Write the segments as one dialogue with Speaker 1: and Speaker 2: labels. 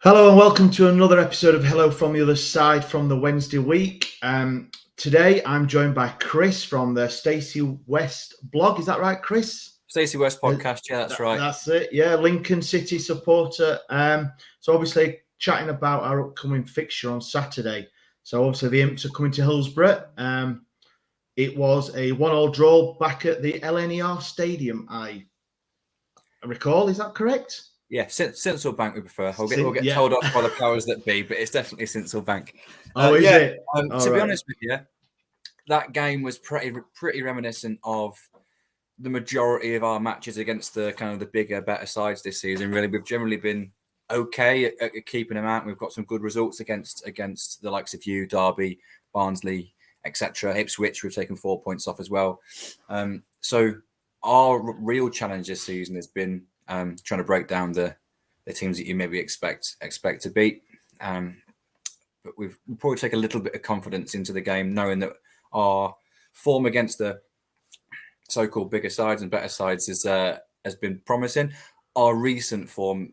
Speaker 1: Hello and welcome to another episode of Hello from the Other Side from the Wednesday week. Today I'm joined by Chris from the Stacey West blog. Is that right, Chris?
Speaker 2: Stacey West Podcast, yeah, that's right.
Speaker 1: That's it, yeah. Lincoln City supporter. So obviously chatting about our upcoming fixture on Saturday. So obviously the Imps are coming to Hillsborough. It was a 1-1 draw back at the LNER Stadium, I recall. Is that correct?
Speaker 2: Yeah, Central Bank we prefer. We'll get told off by the powers that be, but it's definitely Central Bank.
Speaker 1: Is it?
Speaker 2: To be honest with you, that game was pretty reminiscent of the majority of our matches against the kind of the bigger, better sides this season. Really, we've generally been okay at keeping them out. We've got some good results against the likes of you, Derby, Barnsley, etc. Ipswich, we've taken 4 points off as well. So our real challenge this season has been trying to break down the teams that you maybe expect to beat. But we'll probably take a little bit of confidence into the game, knowing that our form against the so-called bigger sides and better sides has been promising. Our recent form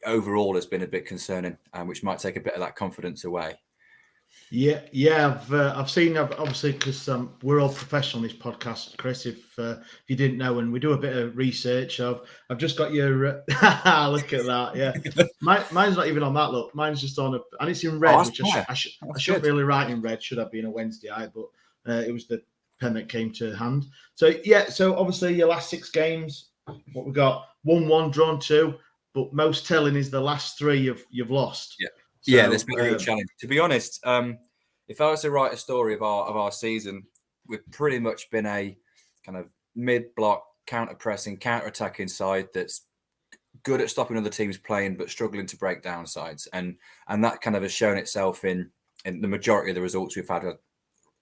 Speaker 2: overall has been a bit concerning, which might take a bit of that confidence away.
Speaker 1: Yeah. I've seen, obviously, because we're all professional in this podcast, Chris. If you didn't know, and we do a bit of research. I've just got your look at that. Yeah, mine's not even on that. Look, mine's just on and it's in red, which I shouldn't really write in red. Should have been a Wednesday eye, but it was the pen that came to hand. So yeah, so obviously your last 6 games, what we got: 1-1, drawn 2, but most telling is the last 3 you've lost.
Speaker 2: Yeah. So, there's been a real challenge. To be honest, if I was to write a story of our season, we've pretty much been a kind of mid-block, counter-pressing, counter-attacking side that's good at stopping other teams playing, but struggling to break down sides. And that kind of has shown itself in the majority of the results. We've had an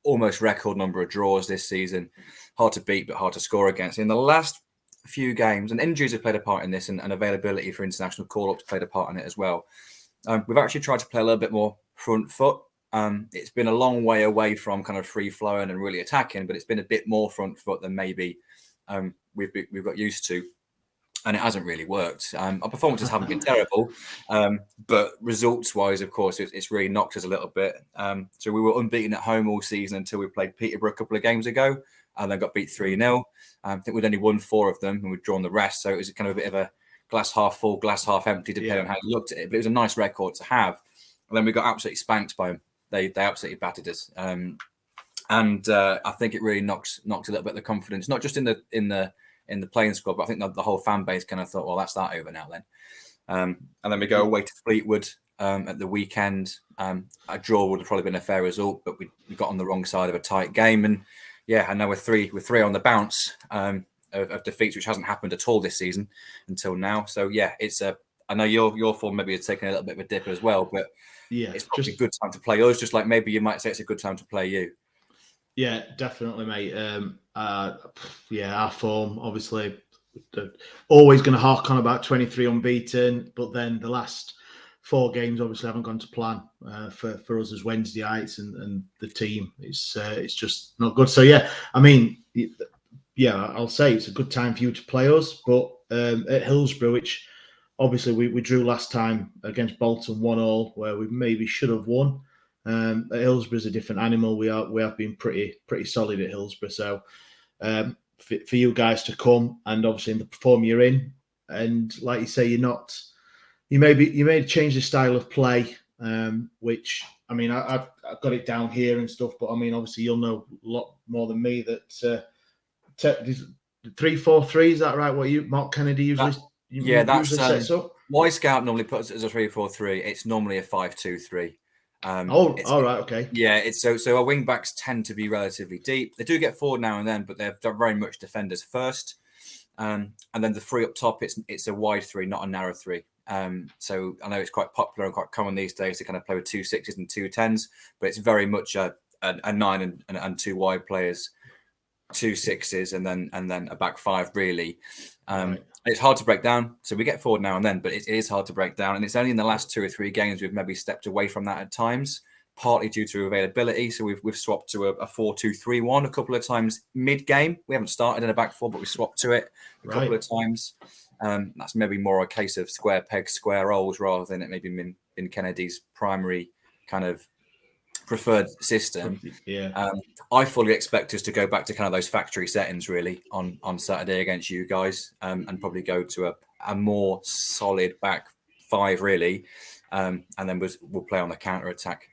Speaker 2: almost record number of draws this season. Hard to beat, but hard to score against. In the last few games, and injuries have played a part in this, and availability for international call-ups played a part in it as well. We've actually tried to play a little bit more front foot. It's been a long way away from kind of free flowing and really attacking, but it's been a bit more front foot than maybe we've got used to, and it hasn't really worked. Our performances haven't been terrible, but results wise, of course, it's really knocked us a little bit. So we were unbeaten at home all season until we played Peterborough a couple of games ago, and then got beat 3-0. I think we'd only won 4 of them and we'd drawn the rest. So it was kind of a bit of a glass half full, glass half empty, depending on how you looked at it. But it was a nice record to have. And then we got absolutely spanked by them. They absolutely battered us. And I think it really knocked a little bit of the confidence, not just in the playing squad, but I think the whole fan base kind of thought, well, that's that over now then. And then we go away to Fleetwood at the weekend. A draw would have probably been a fair result, but we got on the wrong side of a tight game. And yeah, I know we're three on the bounce of defeats, which hasn't happened at all this season until now. So yeah, I know your form maybe has taken a little bit of a dip as well, but yeah, it's probably a good time to play us, just like maybe you might say it's a good time to play you.
Speaker 1: Yeah, definitely, mate. Our form, obviously, always going to hark on about 23 unbeaten, but then the last 4 games obviously haven't gone to plan for us as Wednesdayites and the team. It's just not good. So yeah, I mean, yeah, I'll say it's a good time for you to play us, but at Hillsborough, which obviously we drew last time against Bolton 1-1, where we maybe should have won. At Hillsborough is a different animal. We have been pretty solid at Hillsborough. So for you guys to come and obviously in the form you're in, and like you say, you may change the style of play, which I mean I've got it down here and stuff, but I mean obviously you'll know a lot more than me that 3-4-3, is that right? What Mark Kennedy usually?
Speaker 2: That's sets up. Y Scout normally puts it as a 3-4-3. It's normally a 5-2-3.
Speaker 1: All right, okay.
Speaker 2: Yeah, it's so our wing backs tend to be relatively deep. They do get forward now and then, but they're very much defenders first. And then the 3 up top, it's a wide 3, not a narrow 3. So I know it's quite popular and quite common these days to kind of play with 2 6s and 2 10s, but it's very much a 9 and 2 wide players, 2 6s, and then a back 5 really. Right. It's hard to break down, so we get forward now and then, but it is hard to break down. And it's only in the last 2 or 3 games we've maybe stepped away from that at times, partly due to availability. So we've swapped to a 4-2-3-1 a couple of times mid-game. We haven't started in a back 4, but we swapped to it a couple of times. That's maybe more a case of square pegs, square holes, rather than it maybe been Kennedy's primary kind of preferred system.
Speaker 1: Yeah.
Speaker 2: I fully expect us to go back to kind of those factory settings really on Saturday against you guys, and probably go to a more solid back five really, and then we'll play on the counter attack.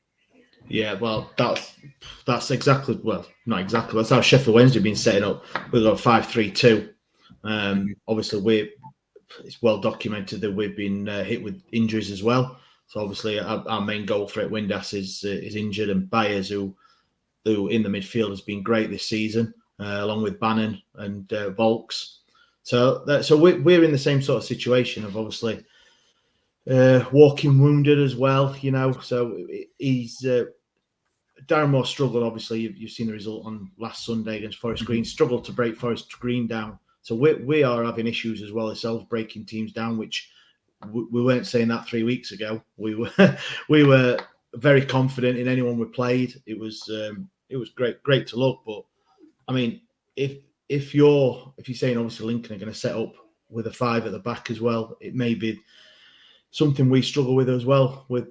Speaker 1: Yeah, well, that's exactly, well, not exactly. That's how Sheffield Wednesday have been setting up. We've got 5-3-2. Obviously, it's well documented that we've been hit with injuries as well. So obviously, our main goal threat, Windass, is injured, and Byers, who in the midfield has been great this season, along with Bannon and Volks. So we're in the same sort of situation of obviously walking wounded as well. So he's. Darren Moore struggled, obviously. You've seen the result on last Sunday against Forest Green. Struggled to break Forest Green down. So we are having issues as well ourselves breaking teams down, which we weren't saying that 3 weeks ago. We were very confident in anyone we played. It was great to look. But I mean, if you're saying obviously Lincoln are going to set up with a 5 at the back as well, it may be something we struggle with as well with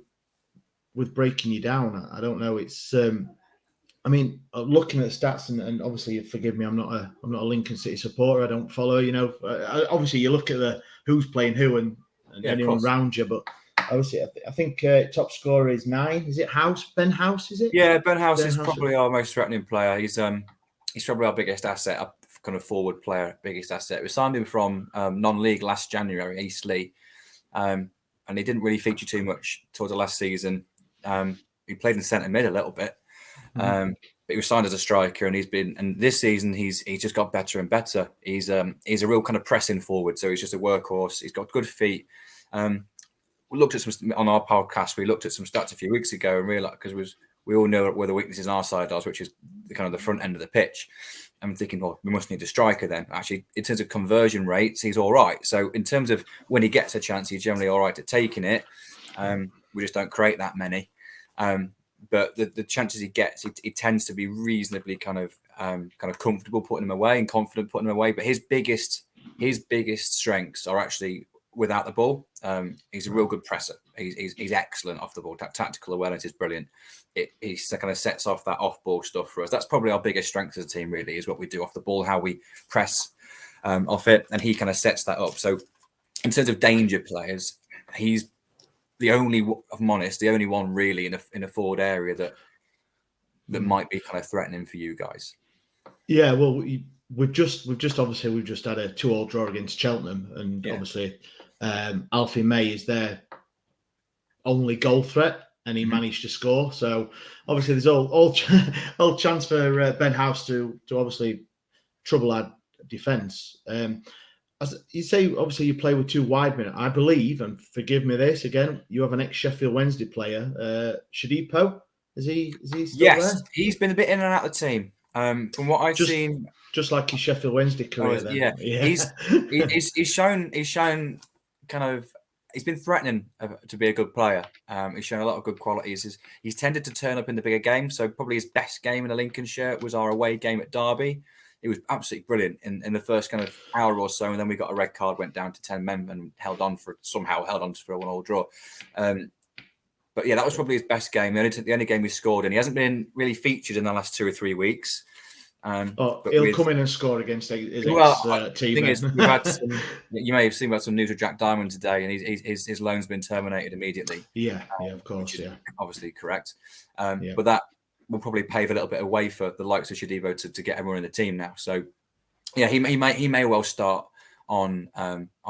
Speaker 1: breaking you down. I don't know. It's I mean, looking at the stats, and obviously, forgive me, I'm not a Lincoln City supporter. I don't follow. Obviously, you look at the who's playing who and anyone around you. But obviously, I think top scorer is 9. Is it Ben House? Is it?
Speaker 2: Yeah, Ben House is probably our most threatening player. He's probably our biggest asset, our kind of forward player, biggest asset. We signed him from non-league last January, Eastleigh, and he didn't really feature too much towards the last season. He played in centre mid a little bit. But he was signed as a striker, and this season he's just got better and better. He's a real kind of pressing forward, so he's just a workhorse. He's got good feet. We looked at some on our podcast. We looked at some stats a few weeks ago and realised, because we all know where the weaknesses on our side are, which is the kind of the front end of the pitch. I'm thinking, well, we must need a striker then. Actually, in terms of conversion rates, he's all right. So in terms of when he gets a chance, he's generally all right at taking it. We just don't create that many. But the chances he gets, he tends to be reasonably kind of comfortable putting them away and confident putting them away. But his biggest strengths are actually without the ball. He's a real good presser. He's excellent off the ball. That tactical awareness is brilliant. He kind of sets off that off-ball stuff for us. That's probably our biggest strength as a team, really, is what we do off the ball, how we press off it, and he kind of sets that up. So in terms of danger players, he's the only, if I'm honest, the only one really in a forward area that might be kind of threatening for you guys.
Speaker 1: Yeah, well, we've just had a 2-2 draw against Cheltenham, and obviously Alfie May is their only goal threat, and he managed to score. So obviously there's all chance for Ben House to obviously trouble our defence. As you say, obviously you play with 2 wide men. I believe, and forgive me this again, you have an ex-Sheffield Wednesday player, Shadipo. Is he still there?
Speaker 2: He's been a bit in and out of the team. From what I've seen,
Speaker 1: just like his Sheffield Wednesday career.
Speaker 2: He's shown kind of. He's been threatening to be a good player. He's shown a lot of good qualities. He's tended to turn up in the bigger games. So probably his best game in a Lincoln shirt was our away game at Derby. It was absolutely brilliant in the first kind of hour or so, and then we got a red card, went down to 10 men, and held on for a 1-1 draw. But yeah, that was probably his best game. The only game we scored in. He hasn't been really featured in the last 2 or 3 weeks.
Speaker 1: He'll come in and score against his team.
Speaker 2: We've had you may have seen about some news with Jack Diamond today, and his loan's been terminated immediately.
Speaker 1: Yeah, of course,
Speaker 2: which is obviously correct. But that will probably pave a little bit of way for the likes of Shadivo to get everyone in the team now. So yeah, he may well start on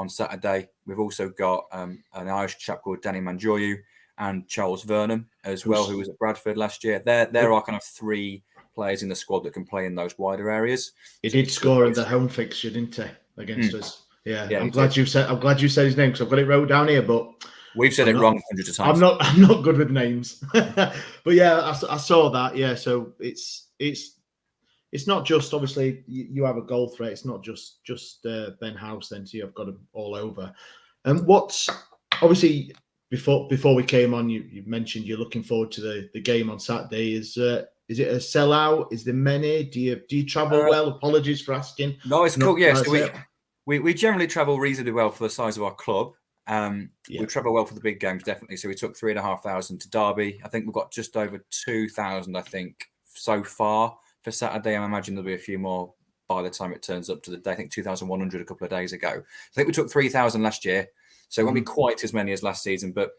Speaker 2: Saturday. We've also got an Irish chap called Danny Manjoyu and Charles Vernon as well, who was at Bradford last year. There are kind of 3 players in the squad that can play in those wider areas.
Speaker 1: He did score in the home fixture, didn't he, against us? Yeah, I'm glad you said his name, because I've got it wrote down here, but
Speaker 2: we've said it wrong hundreds of times.
Speaker 1: I'm not good with names, but yeah, I saw that. Yeah, so it's not just, obviously you have a goal threat. It's not just Ben House then, so you've got them all over. And what's obviously before we came on, you mentioned you're looking forward to the game on Saturday. Is it a sellout? Is there many? Do you travel well? Apologies for asking.
Speaker 2: No, it's cool. Yeah, so We generally travel reasonably well for the size of our club. We travel well for the big games, definitely. So we took 3,500 to Derby. I think we've got just over 2,000, I think, so far for Saturday. I imagine there'll be a few more by the time it turns up to the day. I think 2,100 a couple of days ago. I think we took 3,000 last year. So it won't be quite as many as last season. But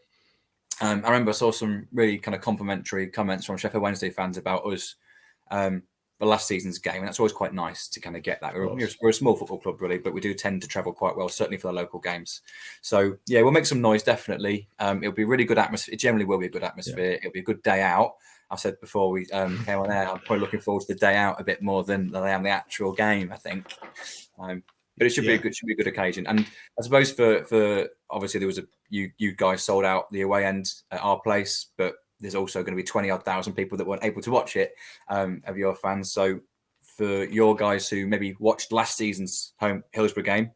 Speaker 2: I remember I saw some really kind of complimentary comments from Sheffield Wednesday fans about us the last season's game, and that's always quite nice to kind of get that. We're a small football club, really, but we do tend to travel quite well, certainly for the local games. So yeah, we'll make some noise, definitely. It'll be a really good atmosphere. It generally will be a good atmosphere. It'll be a good day out. I said before we came on air, I'm probably looking forward to the day out a bit more than I am the actual game, I think. But it should be a good occasion. And I suppose for obviously there was you guys sold out the away end at our place, but there's also going to be 20,000 odd people that weren't able to watch it of your fans. So for your guys who maybe watched last season's home Hillsborough game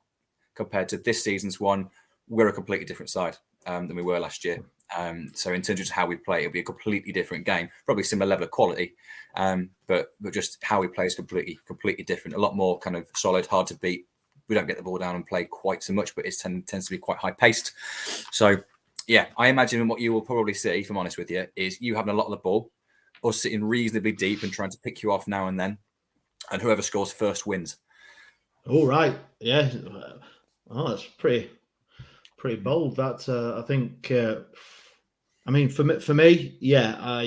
Speaker 2: compared to this season's one, we're a completely different side than we were last year. So in terms of how we play, it'll be a completely different game, probably similar level of quality, but just how we play is completely different. A lot more kind of solid, hard to beat. We don't get the ball down and play quite so much, but it tends to be quite high paced. So yeah, I imagine what you will probably see, if I'm honest with you, is you having a lot of the ball, us sitting reasonably deep and trying to pick you off now and then, and whoever scores first wins.
Speaker 1: All right, yeah. Oh, that's pretty bold. That I think. I mean, for me, yeah,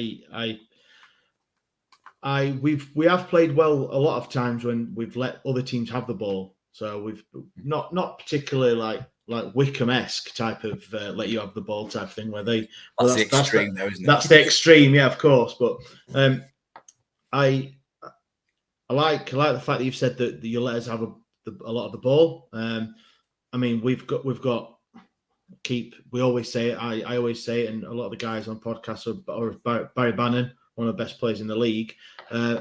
Speaker 1: we have played well a lot of times when we've let other teams have the ball. So we've not particularly like Wickham-esque type of let you have the ball type thing where they.
Speaker 2: That's the extreme, though, isn't it?
Speaker 1: That's the extreme, yeah, of course. But I like the fact that you've said that you let us have a lot of the ball. I mean, we've got. We always say it. I always say it, and a lot of the guys on podcasts are Barry Bannon, one of the best players in the league.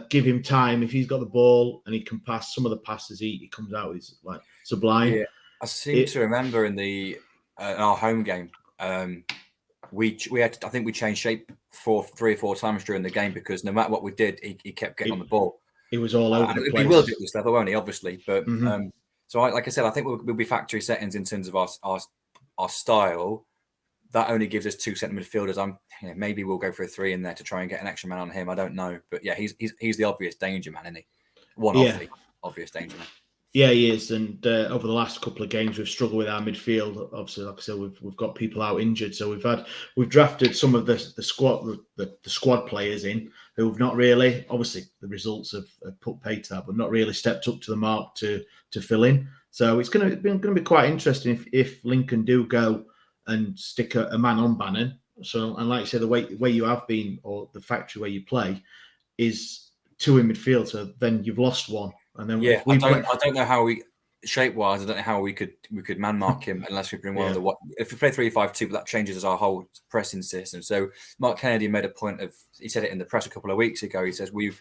Speaker 1: Give him time. If he's got the ball and he can pass, some of the passes he comes out with like sublime.
Speaker 2: Yeah, I seem to remember in our home game, we had, I think we changed shape 3 or 4 times during the game because no matter what we did, he kept getting on the ball.
Speaker 1: He was all over the place.
Speaker 2: He will do at this level, won't he? Obviously, but so like I said, I think we'll be factory settings in terms of our style. That only gives us 2 centre midfielders. Maybe we'll go for a 3 in there to try and get an extra man on him. I don't know, but yeah, he's the obvious danger man, isn't he? One of the obvious danger man.
Speaker 1: Yeah, he is. And over the last couple of games, we've struggled with our midfield. Obviously, like I said, we've got people out injured, so we've drafted some of the squad players in who've not really. Obviously, the results have put pay to that, but not really stepped up to the mark to fill in. So it's going to be quite interesting if Lincoln do go and stick a man on Bannon. So, and like you said, the way you have been, or the factory where you play, is 2 in midfield. So then you've lost 1, and then
Speaker 2: I don't know how we shape wise. I don't know how we could man mark him unless we bring one of the. If we play 3-5-2, but that changes our whole pressing system. So Mark Kennedy made a point of. He said it in the press a couple of weeks ago. He says we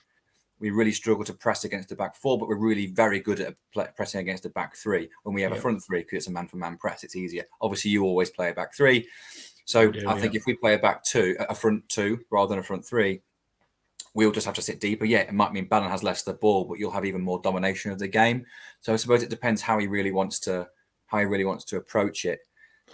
Speaker 2: really struggle to press against the back 4, but we're really very good at pressing against the back 3 when we have a front 3 because it's a man-for-man press. It's easier. Obviously, you always play a back 3. So I think if we play a front 2 rather than a front 3, we'll just have to sit deeper. Yeah, it might mean Bannon has less of the ball, but you'll have even more domination of the game. So I suppose it depends how he really wants to approach it.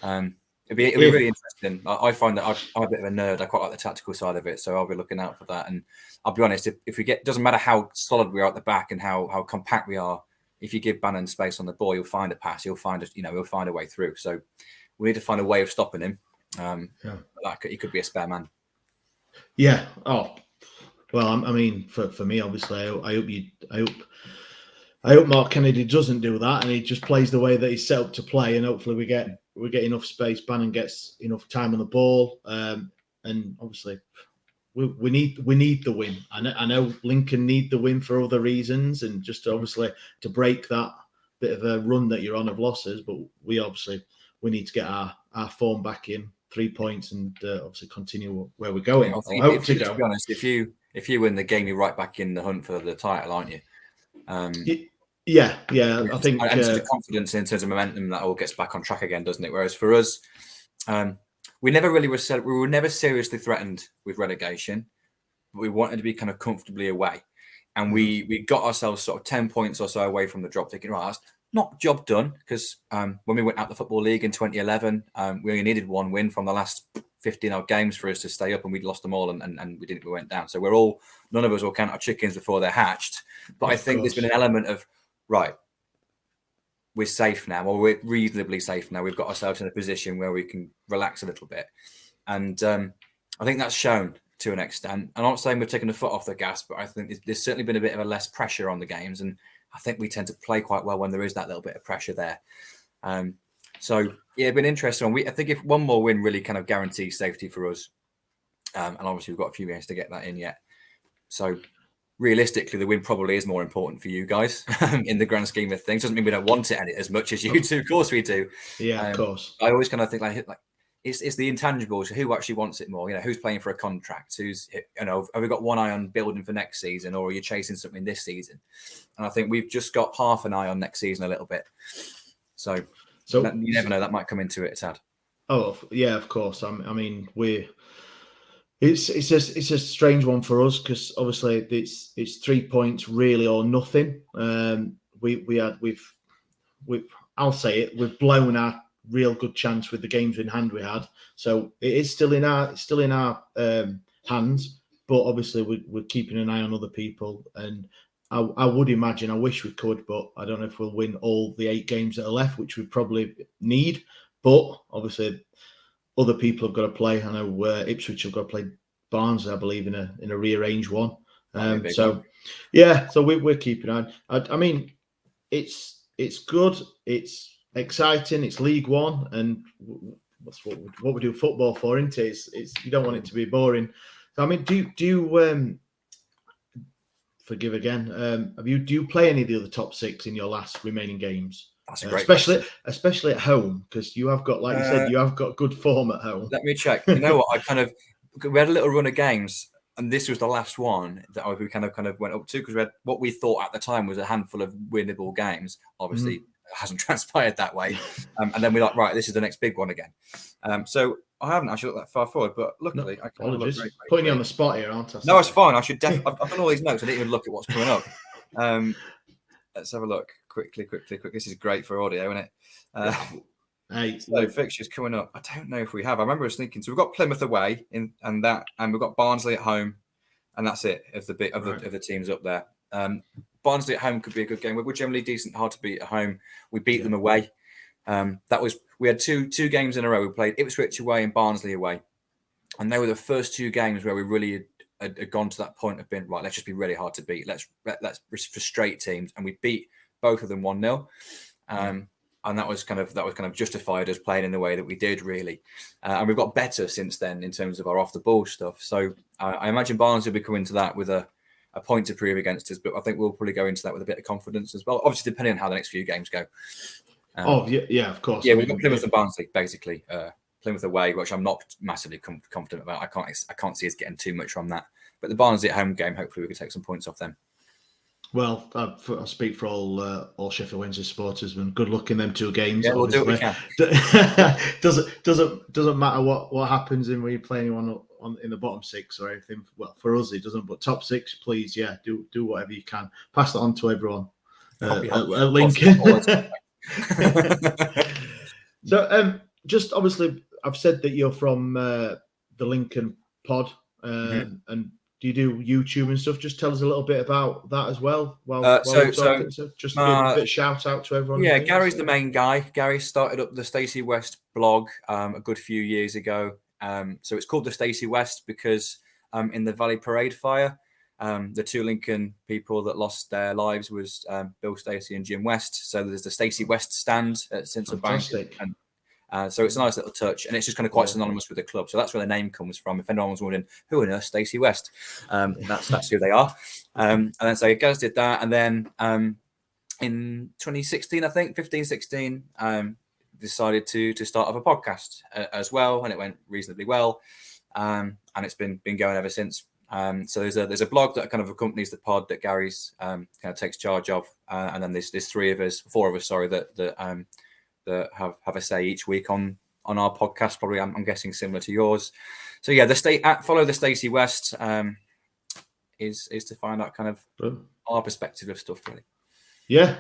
Speaker 2: It'd be really interesting. I find that I'm a bit of a nerd. I quite like the tactical side of it, so I'll be looking out for that. And I'll be honest, if we get, doesn't matter how solid we are at the back and how compact we are, if you give Bannon space on the ball, you'll find a pass. He'll find a way through. So we need to find a way of stopping him. Like he could be a spare man.
Speaker 1: Yeah. Oh, well, I mean, for me, obviously, I hope Mark Kennedy doesn't do that, and he just plays the way that he's set up to play, and hopefully we get enough space. Bannon gets enough time on the ball, and obviously we need the win. I know Lincoln need the win for other reasons, and just obviously to break that bit of a run that you're on of losses. But we need to get our form back in 3 points, and obviously continue where we're going.
Speaker 2: To be honest, if you win the game, you're right back in the hunt for the title, aren't you?
Speaker 1: Yeah. I think
Speaker 2: and the confidence in terms of momentum that all gets back on track again, doesn't it? Whereas for us, we were never seriously threatened with relegation, but we wanted to be kind of comfortably away, and we got ourselves sort of 10 points or so away from the drop, thinking, right, not job done, because when we went out the Football League in 2011, we only needed one win from the last 15 odd games for us to stay up, and we'd lost them all, and we went down. So none of us will count our chickens before they're hatched. But I think there's been an element of, right, we're safe now, or we're reasonably safe now. We've got ourselves in a position where we can relax a little bit. And I think that's shown to an extent. I'm not saying we've taken the foot off the gas, but I think there's certainly been a bit of a less pressure on the games. And I think we tend to play quite well when there is that little bit of pressure there. So, yeah, it's been interesting. I think if one more win really kind of guarantees safety for us, and obviously we've got a few games to get that in yet. So, realistically, the win probably is more important for you guys in the grand scheme of things. Doesn't mean we don't want it as much as you do. Of course we do.
Speaker 1: Yeah, of course.
Speaker 2: I always kind of think like it's the intangibles. Who actually wants it more? Who's playing for a contract? Have we got one eye on building for next season, or are you chasing something this season? And I think we've just got half an eye on next season a little bit. So you never know, that might come into it, Tad.
Speaker 1: Oh yeah, of course. I mean, it's a strange one for us, because obviously it's 3 points really or nothing. I'll say it, we've blown our real good chance with the games in hand we had. So it is still in our hands, but obviously we're keeping an eye on other people. And I would imagine, I wish we could, but I don't know if we'll win all the 8 games that are left, which we probably need. But obviously, other people have got to play. I know Ipswich have got to play Barnsley, I believe, in a rearranged one. So we're keeping an eye. I mean, it's good. It's exciting. It's League One, and that's what we do football for, isn't it? It's you don't want it to be boring. So I mean, do you forgive again? Do you play any of the other top 6 in your last remaining games?
Speaker 2: That's a great
Speaker 1: especially at home, because you have got, like you said, you have got good form at home.
Speaker 2: Let me check. You know what? We had a little run of games, and this was the last one that we kind of went up to, because we had what we thought at the time was a handful of winnable games. Obviously, it hasn't transpired that way. And then we're like, right, this is the next big one again. So I haven't actually looked that far forward, but luckily, I can look very
Speaker 1: putting you on the spot here, aren't I?
Speaker 2: No, it's fine. I should I've done all these notes. I didn't even look at what's coming up. Let's have a look quickly. This is great for audio, isn't it? So fixtures coming up. I don't know if we have. I remember us thinking. So we've got Plymouth away and we've got Barnsley at home, and that's it of the teams up there. Barnsley at home could be a good game. We're generally decent, hard to beat at home. We beat them away. We had two games in a row. We played Ipswich away and Barnsley away, and they were the first 2 games where we really had gone to that point of being right. Let's just be really hard to beat. Let's frustrate teams, and we beat both of them 1-0. And that was kind of justified us playing in the way that we did, really. And we've got better since then in terms of our off the ball stuff. So I imagine Barnsley will be coming to that with a point to prove against us, but I think we'll probably go into that with a bit of confidence as well. Obviously, depending on how the next few games go.
Speaker 1: Of course.
Speaker 2: Yeah, we've got Plymouth and Barnsley basically. Plymouth away, which I'm not massively confident about. I can't see us getting too much from that. But the Barnsley at home game, hopefully we can take some points off them.
Speaker 1: Well, I speak for all Sheffield Wednesday supporters, and good luck in them 2 games.
Speaker 2: Yeah, we'll do what we can.
Speaker 1: doesn't matter what happens when you play anyone in the bottom 6 or anything. Well, for us it doesn't. But top 6, please, do whatever you can. Pass it on to everyone at Lincoln. So, just obviously, I've said that you're from the Lincoln pod, and do you do YouTube and stuff? Just tell us a little bit about that as well. Just a bit of shout out to everyone.
Speaker 2: Yeah, Gary's the main guy. Gary started up the Stacey West blog a good few years ago. So it's called the Stacey West because in the Valley Parade fire, the 2 Lincoln people that lost their lives was Bill Stacey and Jim West. So there's the Stacey West stand at Central Bank. So it's a nice little touch, and it's just kind of quite synonymous with the club. So that's where the name comes from. If anyone was wondering, who on earth Stacey West? That's who they are. And then so Gaz did that, and then in 2016, I think 15, 16, decided to start up a podcast as well, and it went reasonably well, and it's been going ever since. So there's a blog that kind of accompanies the pod that Gary's kind of takes charge of, and then there's 4 of us, that have a say each week on our podcast. Probably, I'm guessing similar to yours. So yeah, follow the Stacey West is to find out kind of our perspective of stuff, really.
Speaker 1: Yeah,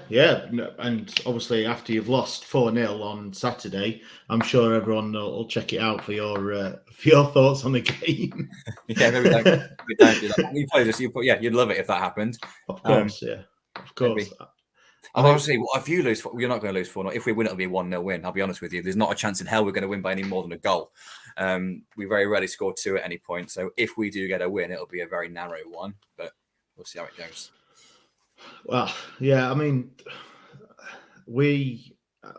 Speaker 1: and obviously after you've lost 4-0 on Saturday, I'm sure everyone will check it out for your thoughts on the game.
Speaker 2: Yeah, maybe we don't do that. You probably you'd love it if that happened.
Speaker 1: Of course, of course.
Speaker 2: Maybe. Obviously, if you lose, you're not going to lose 4-0. If we win, it'll be a 1-0 win. I'll be honest with you. There's not a chance in hell we're going to win by any more than a goal. We very rarely score 2 at any point. So if we do get a win, it'll be a very narrow one. But we'll see how it goes.
Speaker 1: Well, yeah, I mean,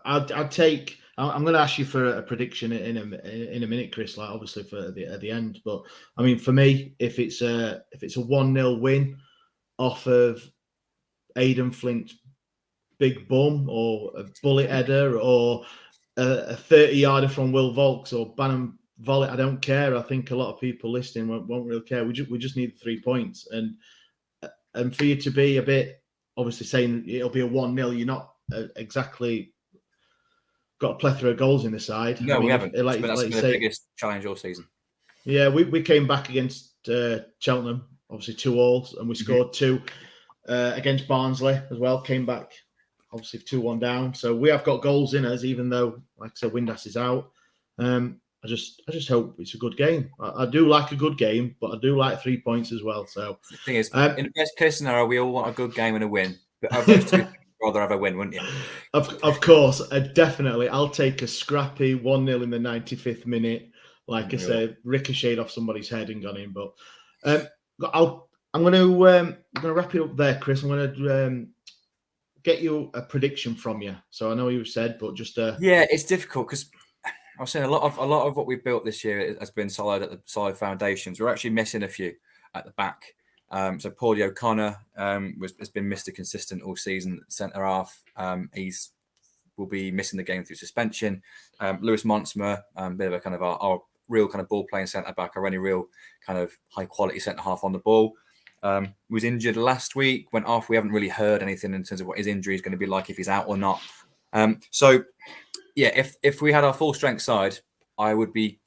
Speaker 1: I'd take. I'm going to ask you for a prediction in a minute, Chris. Like obviously at the end, but I mean, for me, if it's a 1-0 win off of Aidan Flint's big bum or a bullet header or a 30-yarder from Will Volks or Bannon volley, I don't care. I think a lot of people listening won't really care. We just need 3 points, and for you to be a bit obviously saying it'll be a 1-0, you're not exactly got a plethora of goals in the side.
Speaker 2: No, we haven't. That's been the biggest challenge all season.
Speaker 1: Yeah, we came back against Cheltenham, obviously 2-2, and we scored 2 against Barnsley as well. Came back obviously 2-1 down. So we have got goals in us, even though, like I said, Windass is out. I just hope it's a good game. I do like a good game, but I do like 3 points as well. So
Speaker 2: the thing is, in the best case scenario, we all want a good game and a win. But of those two, rather have a win, wouldn't you?
Speaker 1: Of course, definitely. I'll take a scrappy 1-0 in the 95th minute. Like I said, ricocheted off somebody's head and gone in. But I'm going to wrap it up there, Chris. I'm going to get you a prediction from you. So I know you said, but just
Speaker 2: yeah, it's difficult because I was saying a lot of what we've built this year has been solid at the solid foundations. We're actually missing a few at the back. So Paulie O'Connor has been Mr. Consistent all season at centre half. Will be missing the game through suspension. Lewis Montsma, bit of a kind of our real kind of ball playing centre back, our only real kind of high quality centre half on the ball. Was injured last week, went off. We haven't really heard anything in terms of what his injury is going to be like, if he's out or not. So yeah, if we had our full strength side, I would be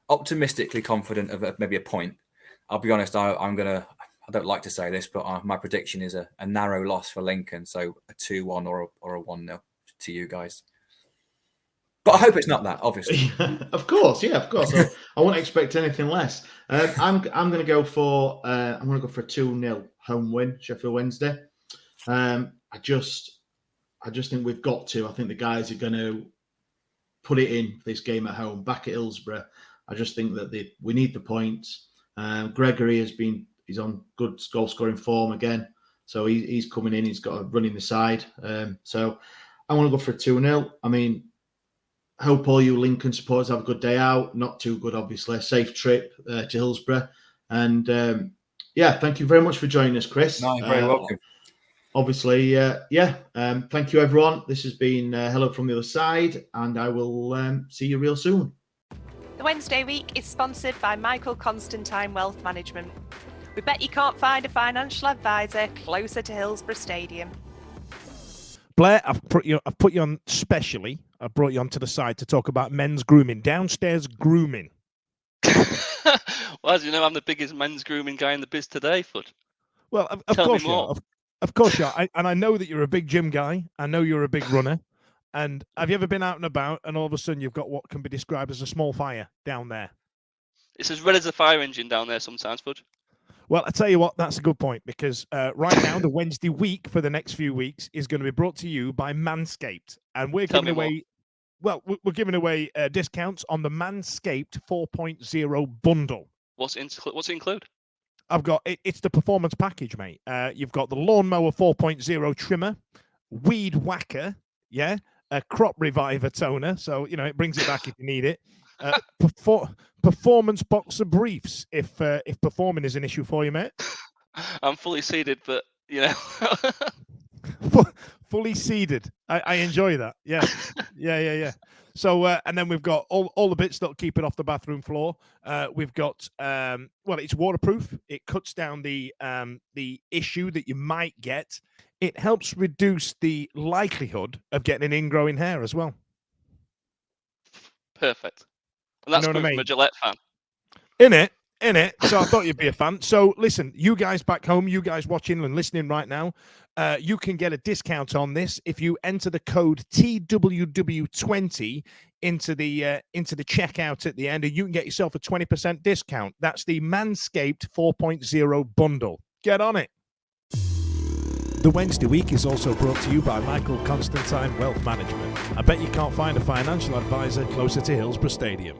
Speaker 2: optimistically confident of maybe a point. I'll be honest, I don't like to say this, but my prediction is a narrow loss for Lincoln. So a 2-1 or a 1-0 to you guys. But I hope it's not that, obviously.
Speaker 1: Of course. I won't expect anything less. I'm going to go for a 2-0 home win, Sheffield Wednesday. I just think we've got to. I think the guys are going to put it in this game at home, back at Hillsborough. I just think that we need the points. Gregory he's on good goal scoring form again, so he's coming in. He's got a run in the side. So I want to go for a 2-0. I mean, hope all you Lincoln supporters have a good day out. Not too good, obviously. Safe trip to Hillsborough, and thank you very much for joining us, Chris.
Speaker 2: No, you're very welcome.
Speaker 1: Obviously, thank you, everyone. This has been Hello from the Other Side, and I will see you real soon.
Speaker 3: The Wednesday week is sponsored by Michael Constantine Wealth Management. We bet you can't find a financial advisor closer to Hillsborough Stadium.
Speaker 4: Blair, I've put you on specially. I brought you onto the side to talk about men's grooming, downstairs grooming.
Speaker 5: Well, as you know, I'm the biggest men's grooming guy in the biz today, Foot.
Speaker 4: Well, of course you are. Of course you are. And I know that you're a big gym guy. I know you're a big runner. And have you ever been out and about and all of a sudden you've got what can be described as a small fire down there?
Speaker 5: It's as red as a fire engine down there sometimes, Foot.
Speaker 4: Well, I tell you what, that's a good point, because right now, the Wednesday week for the next few weeks is going to be brought to you by Manscaped. And we're giving away, we're giving away discounts on the Manscaped 4.0 bundle.
Speaker 5: What's it include?
Speaker 4: I've got, it's the performance package, mate. You've got the Lawnmower 4.0 trimmer, Weed Whacker, a Crop Reviver toner, so, it brings it back if you need it. Performance boxer briefs, if performing is an issue for you, mate.
Speaker 5: I'm fully seeded, but
Speaker 4: fully seeded. I enjoy that. Yeah. So and then we've got all the bits that'll keep it off the bathroom floor. We've got it's waterproof. It cuts down the issue that you might get. It helps reduce the likelihood of getting an ingrowing hair as well.
Speaker 5: Perfect. And that's from a Gillette fan.
Speaker 4: In it, In it, so I thought you'd be a fan. So listen, you guys back home, you guys watching and listening right now, you can get a discount on this if you enter the code TWW20 into the checkout at the end, and you can get yourself a 20% discount. That's the Manscaped 4.0 bundle. Get on it. The Wednesday week is also brought to you by Michael Constantine Wealth Management. I bet you can't find a financial advisor closer to Hillsborough Stadium.